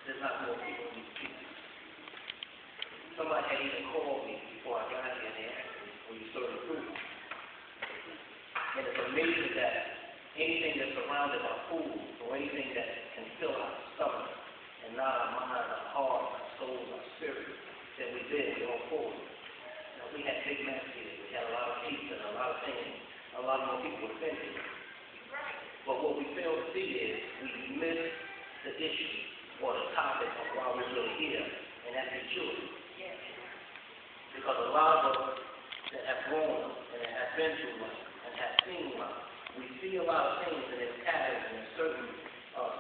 there's not more people in these streets. Somebody had even called me before I got here and they asked me, will you serve the food? And it's amazing that anything that's surrounded by food or anything that can fill our stomach and not our mind, our heart, our soul, our spirit, that we did, we all forward. Now, we had big mess here. We had a lot of pizza and a lot of things. A lot more people were offended. But what we fail to see is we miss the issue or the topic of why we're really here, and that's the children. Because a lot of us that have grown up and that have been through life and have seen life, we see a lot of things and there's patterns and there's certain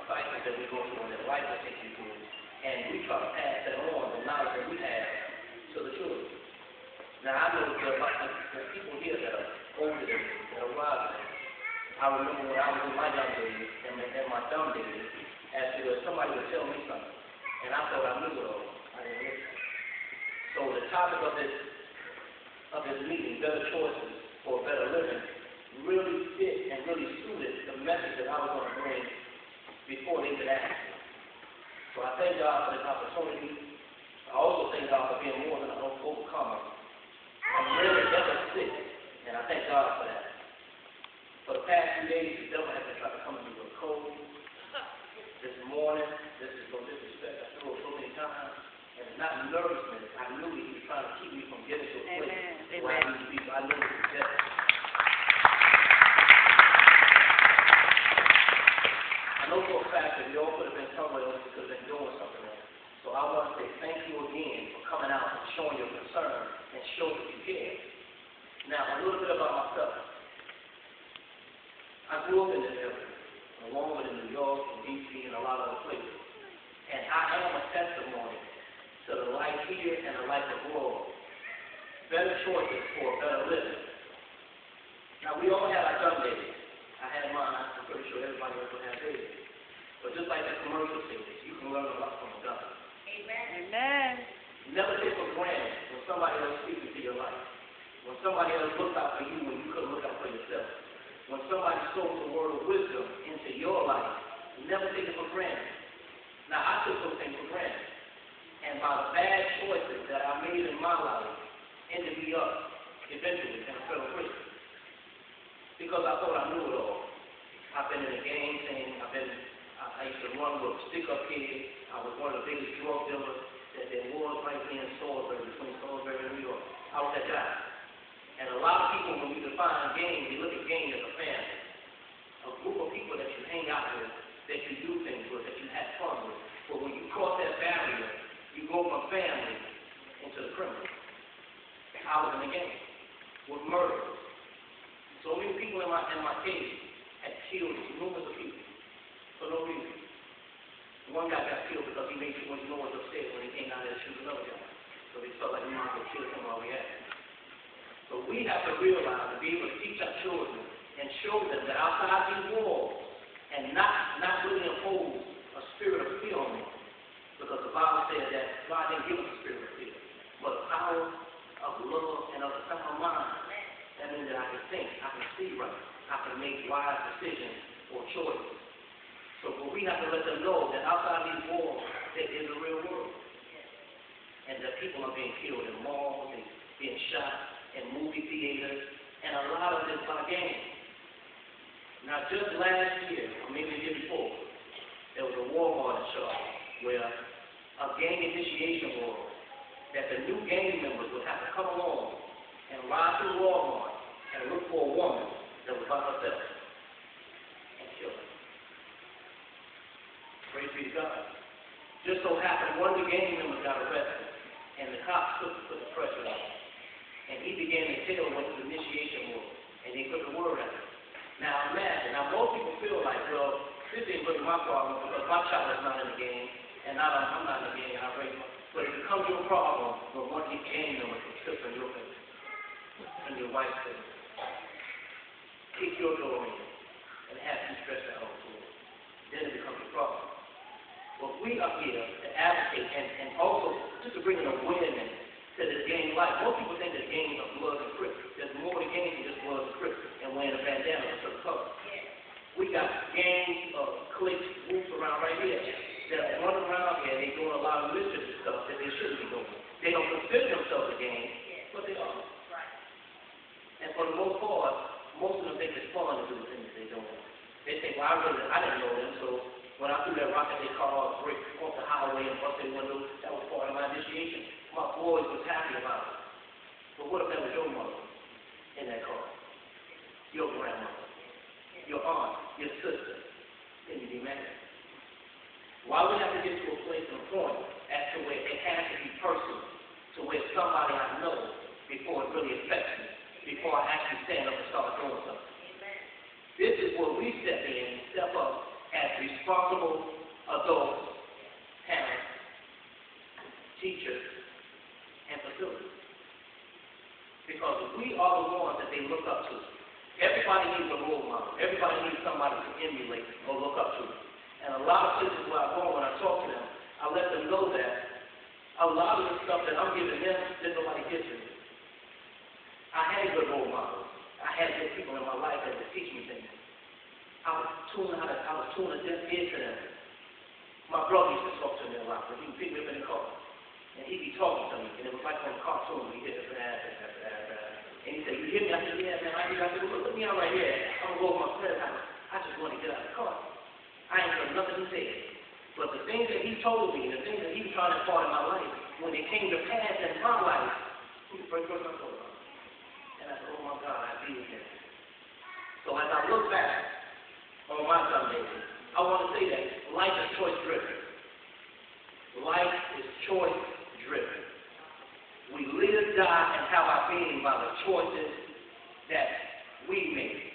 cycles that we go through and that life will take you through, and we try to pass that on, the knowledge that we have, to the children. Now, I know there are people here that are older than me, that are wiser than me. I remember when I was in my young days and my dumb days, as if somebody would tell me something, and I thought I knew it all. I didn't listen. So the topic of this meeting, better choices for a better living, really fit and really suited the message that I was going to bring before they could ask me. So I thank God for this opportunity. I also thank God for being more than an overcomer. I'm really never sick, and I thank God for that. For the past few days, the devil has been trying to come to me with a cold. This morning, this is no disrespect, I threw it so many times, and it's not nervousness. I knew he was trying to keep me from getting to a place where I need to be. I knew it was the devil. I know for a fact that we all could have been somewhere else, we could have been doing something else. So I want to say thank you again for coming out and showing your concern and showing that you care. Now, a little bit about myself. I grew up in this area, along with in New York and D.C. and a lot of other places. And I am a testimony to the life here and the life abroad. Better choices for a better living. Now, we all have our gun days. I had mine. I'm pretty sure everybody else will have theirs. But just like the commercial says, you can learn a lot from a gun. Amen. Amen. Never take for granted when somebody else speaks into your life. When somebody else looks out for you when you couldn't look out for yourself. When somebody spoke the word of wisdom into your life, never take it for granted. Now, I took those things for granted. And by the bad choices that I made in my life ended me up eventually in a federal prison. Because I thought I knew it all. I've been in the gang thing. I used to run with stick-up kids. I was one of the biggest drug dealers that there was right here in Salisbury, between Salisbury and New York. I was that guy. And a lot of people, when you define gang, they look at gang as a family. A group of people that you hang out with, that you do things with, that you have fun with. But when you cross that barrier, you go from family into the criminal. I was in the gang with murder. So many people in my case had killed numerous of people for no reason. One guy got killed because he made too much noise upstairs when he came out there to shoot another guy. So they felt like we might as well kill him while we had him. So we have to realize and be able to teach our children and show them that outside these walls and not really impose a spirit of fear on them. Because the Bible says that God didn't give us a spirit of fear, but a power of love and of a sound mind. That means that I can think, I can see right, I can make wise decisions or choices. So but we have to let them know that outside these walls, there is a real world. And that people are being killed in malls, and being shot in movie theaters, and a lot of this by gangs. Now just last year, or maybe the year before, there was a Walmart in Charlotte where a gang initiation was that the new gang members would have to come along and ride through Walmart and look for a woman that was by herself and kill her. Praise be to God. Just so happened one of the gang members got arrested, and the cops put the pressure on him. And he began to tell what his initiation was, and they put the word out. Now imagine, most people feel like, well, this ain't really my problem because my child is not in the gang, and I'm not in the gang, and I raise my. But it becomes your problem when one of these gang members will slip in your face, in your wife's face, kick your door in, and have you stressed out on the floor. Then it becomes a problem. But we are here to advocate and also just to bring an awareness to this gang life. Most people think that gangs are blood and crips. There's more to gangs than just blood and crips and wearing a bandana of a certain color. We got gangs, cliques, groups around right here that run around here and they lot of mischievous stuff that they shouldn't be doing. They don't consider themselves a gang, but they are. Right. And for the most part, most of them think it's fun to do the things that they're doing. They think, well, I didn't know them, so when I threw that rock at their car, break off the highway and bust their window, that was part of my initiation. My boys was happy about it. But what if that was your mother in that car? Your grandmother, your aunt, your sister? Then you'd be mad. Why we have to get to a place and a point as to where it has to be personal, to where somebody I know before it really affects me, before I actually stand up and start doing something. Amen. This is where we step in and step up as responsible adults, parents, teachers, and facilities. Because we are the ones that they look up to. Everybody needs a role model. Everybody needs somebody to emulate or look up to. And a lot of places where I go, when I talk to them, I let them know that a lot of the stuff that I'm giving them, that nobody gives me. I had good role models. I had good people in my life that would teach me things. I was tuning a deaf ear to them. My brother used to talk to me a lot, but he would pick me up in the car. And he'd be talking to me, and it was like on a cartoon. He'd hit it, and he said, "You hear me?" I said, "Yeah, man, I hear you." I said, "Well, look me out right here. I'm going to go over my friend's house. I just want to get out of the car." I ain't heard nothing he said. But the things that he told me, the things that he was trying to impart in my life, when they came to pass in my life, he was the first person I thought about. And I said, "Oh my God, I be with him." So as I look back on my Sunday, I want to say that life is choice driven. Life is choice driven. We live, die, and have our being by the choices that we make.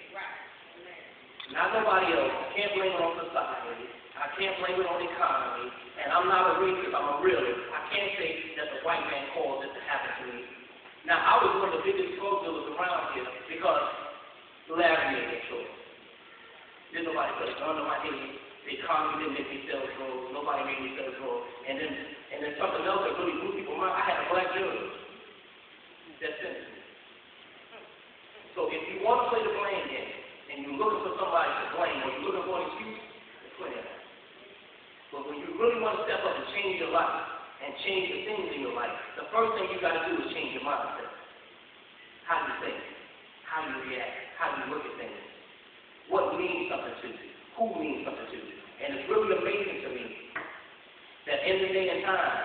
Not nobody else. I can't blame it on society. I can't blame it on the economy. And I'm not a racist, I'm a realist. I can't say that the white man caused this to happen to me. Now, I was one of the biggest drug dealers around here because Larry made that choice. Didn't nobody put a gun on my head. The economy didn't make me sell drugs. Nobody made me sell drugs. And then something else that really blew people's mind, I had a black judge. That's it. So if you want to play the blame game, and you're looking for somebody to blame, or you're looking for an excuse, it's plenty of that. But when you really want to step up and change your life, and change the things in your life, the first thing you got to do is change your mindset. How you think, how you react, how you look at things. What means something to you? Who means something to you? And it's really amazing to me that in the day and time,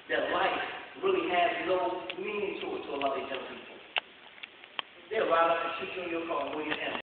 that life really has no meaning to it to a lot of these young people. They'll ride up and shoot you in your car and where you have